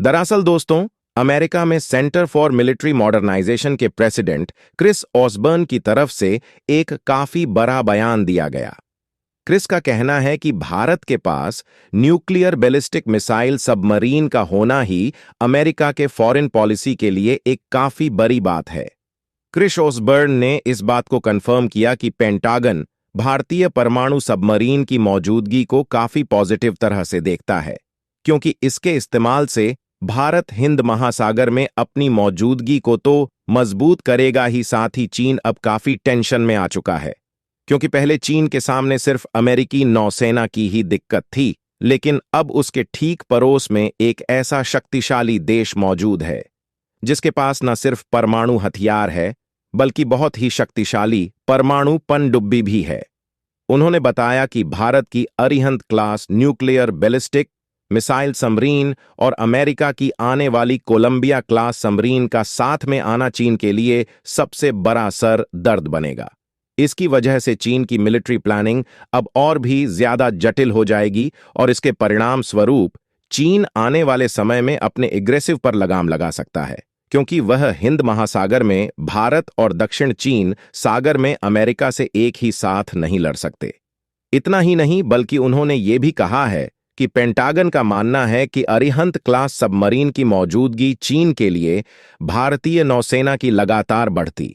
दरअसल दोस्तों, अमेरिका में सेंटर फॉर मिलिट्री मॉडर्नाइजेशन के प्रेसिडेंट क्रिस ऑसबर्न की तरफ से एक काफी बड़ा बयान दिया गया। क्रिस का कहना है कि भारत के पास न्यूक्लियर बैलिस्टिक मिसाइल सबमरीन का होना ही अमेरिका के फॉरेन पॉलिसी के लिए एक काफी बड़ी बात है। क्रिस ऑसबर्न ने इस बात को कंफर्म किया कि पेंटागन भारतीय परमाणु सबमरीन की मौजूदगी को काफी पॉजिटिव तरह से देखता है, क्योंकि इसके इस्तेमाल से भारत हिंद महासागर में अपनी मौजूदगी को तो मजबूत करेगा ही, साथ ही चीन अब काफी टेंशन में आ चुका है। क्योंकि पहले चीन के सामने सिर्फ अमेरिकी नौसेना की ही दिक्कत थी, लेकिन अब उसके ठीक पड़ोस में एक ऐसा शक्तिशाली देश मौजूद है जिसके पास न सिर्फ परमाणु हथियार है, बल्कि बहुत ही शक्तिशाली परमाणु पनडुब्बी भी है। उन्होंने बताया कि भारत की Arihant class nuclear ballistic missile submarine और अमेरिका की आने वाली कोलंबिया क्लास सबमरीन का साथ में आना चीन के लिए सबसे बड़ा सर दर्द बनेगा। इसकी वजह से चीन की मिलिट्री प्लानिंग अब और भी ज्यादा जटिल हो जाएगी और इसके परिणाम स्वरूप चीन आने वाले समय में अपने एग्रेसिव पर लगाम लगा सकता है, क्योंकि वह हिंद महासागर में भारत और दक्षिण चीन सागर में अमेरिका से एक ही साथ नहीं लड़ सकते। इतना ही नहीं, बल्कि उन्होंने ये भी कहा है कि पेंटागन का मानना है कि अरिहंत क्लास सबमरीन की मौजूदगी चीन के लिए भारतीय नौसेना की लगातार बढ़ती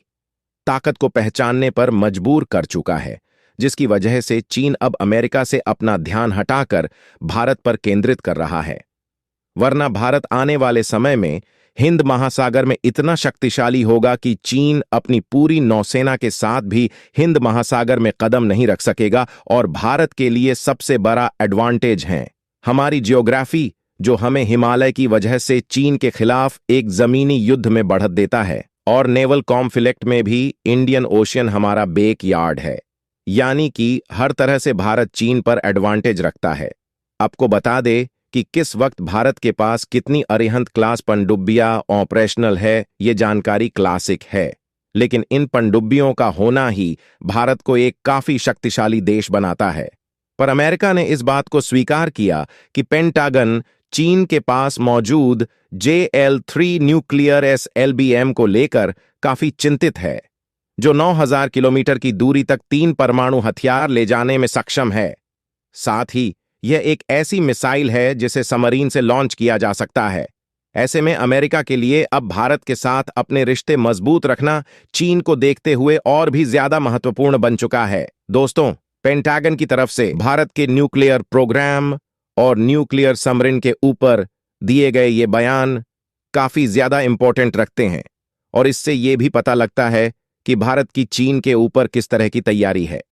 ताकत को पहचानने पर मजबूर कर चुका है, जिसकी वजह से चीन अब अमेरिका से अपना ध्यान हटाकर भारत पर केंद्रित कर रहा है। वरना भारत आने वाले समय में हिंद महासागर में इतना शक्तिशाली होगा कि चीन अपनी पूरी नौसेना के साथ भी हिंद महासागर में कदम नहीं रख सकेगा। और भारत के लिए सबसे बड़ा एडवांटेज है हमारी जियोग्राफी, जो हमें हिमालय की वजह से चीन के खिलाफ एक जमीनी युद्ध में बढ़त देता है, और नेवल कॉन्फ्लिक्ट में भी इंडियन ओशियन हमारा बैक यार्ड है। यानी कि हर तरह से भारत चीन पर एडवांटेज रखता है। आपको बता दे कि किस वक्त भारत के पास कितनी अरिहंत क्लास पनडुब्बियां ऑपरेशनल है, ये जानकारी क्लासिक है, लेकिन इन पनडुब्बियों का होना ही भारत को एक काफी शक्तिशाली देश बनाता है। पर अमेरिका ने इस बात को स्वीकार किया कि पेंटागन चीन के पास मौजूद JL-3 न्यूक्लियर SLBM को लेकर काफी चिंतित है, जो 9000 किलोमीटर की दूरी तक 3 परमाणु हथियार ले जाने में सक्षम है। साथ ही यह एक ऐसी मिसाइल है जिसे सबमरीन से लॉन्च किया जा सकता है। ऐसे में अमेरिका के लिए अब भारत के साथ अपने रिश्ते मजबूत रखना चीन को देखते हुए और भी ज्यादा महत्वपूर्ण बन चुका है। दोस्तों, पेंटागन की तरफ से भारत के न्यूक्लियर प्रोग्राम और न्यूक्लियर सबमरीन के ऊपर दिए गए ये बयान काफी ज्यादा इंपॉर्टेंट रखते हैं, और इससे ये भी पता लगता है कि भारत की चीन के ऊपर किस तरह की तैयारी है।